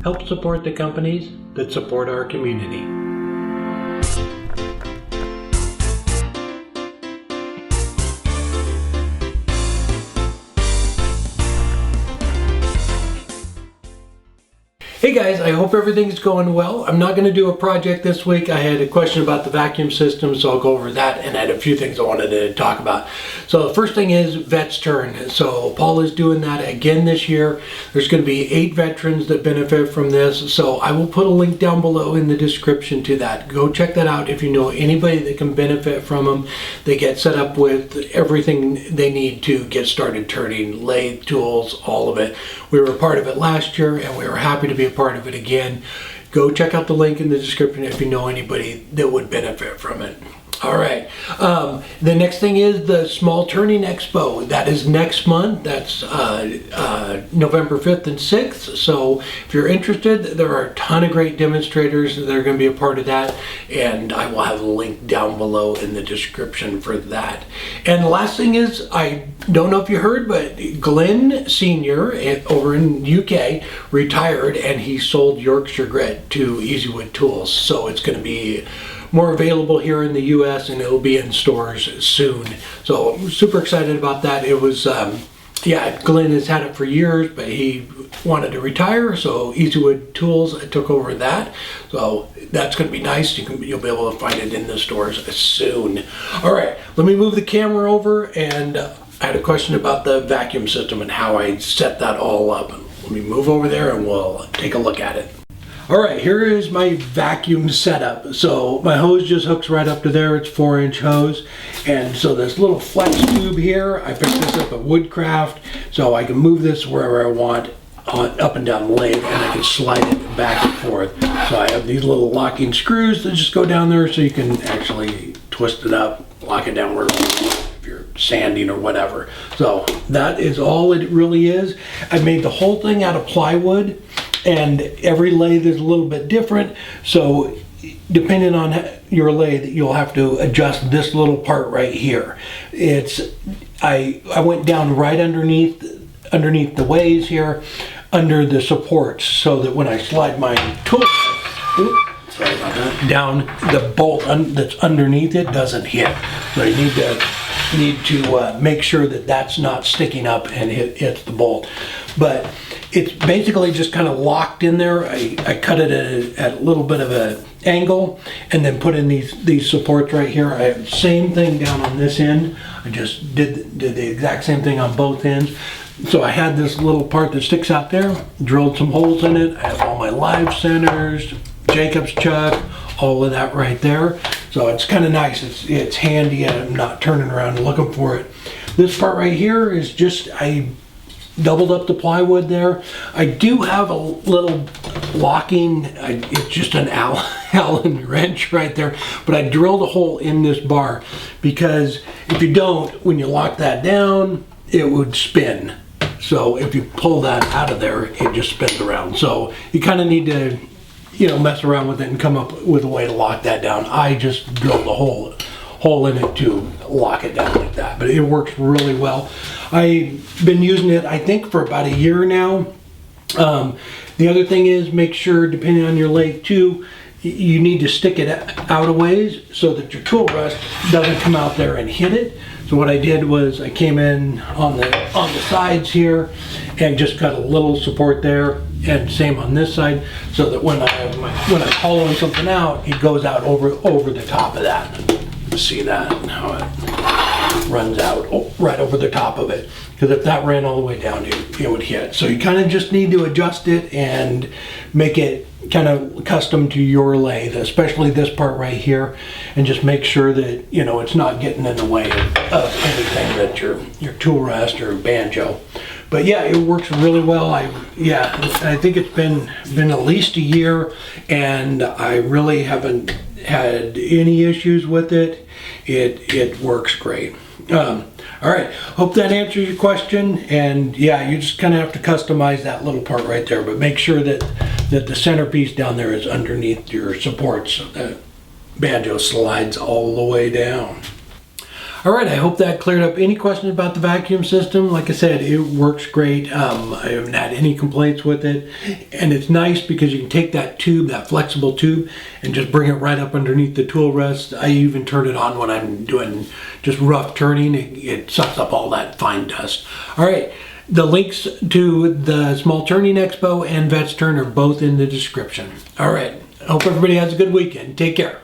Help support the companies that support our community. Hey guys, I hope everything's going well. I'm not going to do a project this week. I had a question about the vacuum system, so I'll go over that, and I had a few things I wanted to talk about. So the first thing is Vets Turn. So Paul is doing that again this year. There's going to be 8 veterans that benefit from this, so I will put a link down below in the description to that. Go check that out if you know anybody that can benefit from them. They get set up with everything they need to get started turning, lathe, tools, all of it. We were a part of it last year, and we were happy to be a part of it again. Go check out the link in the description if you know anybody that would benefit from it. All right. The next thing is the Small Turning Expo. That is next month. That's November 5th and 6th. So if you're interested, there are a ton of great demonstrators that are going to be a part of that. And I will have a link down below in the description for that. And the last thing is, I don't know if you heard, but Glenn Sr. over in UK retired, and he sold Yorkshire Grit to Easywood Tools. So it's going to be more available here in the US, and it'll be in stores soon. So I'm super excited about that. It was, Glenn has had it for years, but he wanted to retire, so Easywood Tools took over that. So that's going to be nice. You'll be able to find it in the stores soon. All right, let me move the camera over, and I had a question about the vacuum system and how I set that all up. Let me move over there and we'll take a look at it. All right, here is my vacuum setup. So my hose just hooks right up to there. It's 4-inch hose. And so this little flex tube here, I picked this up at Woodcraft, so I can move this wherever I want up and down the lathe, and I can slide it back and forth. So I have these little locking screws that just go down there, so you can actually twist it up, lock it down where if you're sanding or whatever. So that is all it really is. I made the whole thing out of plywood, and every lathe is a little bit different, so depending on your lathe, you'll have to adjust this little part right here. I went down right underneath the ways here, under the supports, so that when I slide my tool, sorry about that, down, the bolt that's underneath it doesn't hit. So you need to make sure that that's not sticking up and hits the bolt. But it's basically just kind of locked in there. I cut it at a little bit of an angle, and then put in these supports right here. I have the same thing down on this end. I just did the exact same thing on both ends. So I had this little part that sticks out there, drilled some holes in it. I have all my live centers, Jacob's chuck, all of that right there. So it's kind of nice. It's handy, and I'm not turning around and looking for it. This part right here is just, I doubled up the plywood there. I do have a little locking, it's just an Allen wrench right there, but I drilled a hole in this bar, because if you don't, when you lock that down, it would spin. So if you pull that out of there, it just spins around. So you kind of need to, mess around with it and come up with a way to lock that down. I just drilled a hole in it to lock it down like that, but it works really well. I've been using it, I think, for about a year now. The other thing is, make sure, depending on your lathe too, you need to stick it out a ways so that your tool rest doesn't come out there and hit it. So what I did was I came in on the sides here and just cut a little support there, and same on this side, so that when I'm hollowing something out, it goes out over the top of that. See that, how it runs out right over the top of it, because if that ran all the way down, it would hit. So you kind of just need to adjust it and make it kind of custom to your lathe, especially this part right here, and just make sure that it's not getting in the way of anything that your tool rest or banjo. But yeah, it works really well. I think it's been at least a year, and I really haven't had any issues with it. It works great. All right, hope that answers your question. And yeah, you just kind of have to customize that little part right there, but make sure that the centerpiece down there is underneath your supports so that banjo slides all the way down. All right, I hope that cleared up any questions about the vacuum system. Like I said, it works great. I haven't had any complaints with it. And it's nice because you can take that tube, that flexible tube, and just bring it right up underneath the tool rest. I even turn it on when I'm doing just rough turning. It sucks up all that fine dust. All right, the links to the Small Turning Expo and Vets Turn are both in the description. All right, I hope everybody has a good weekend. Take care.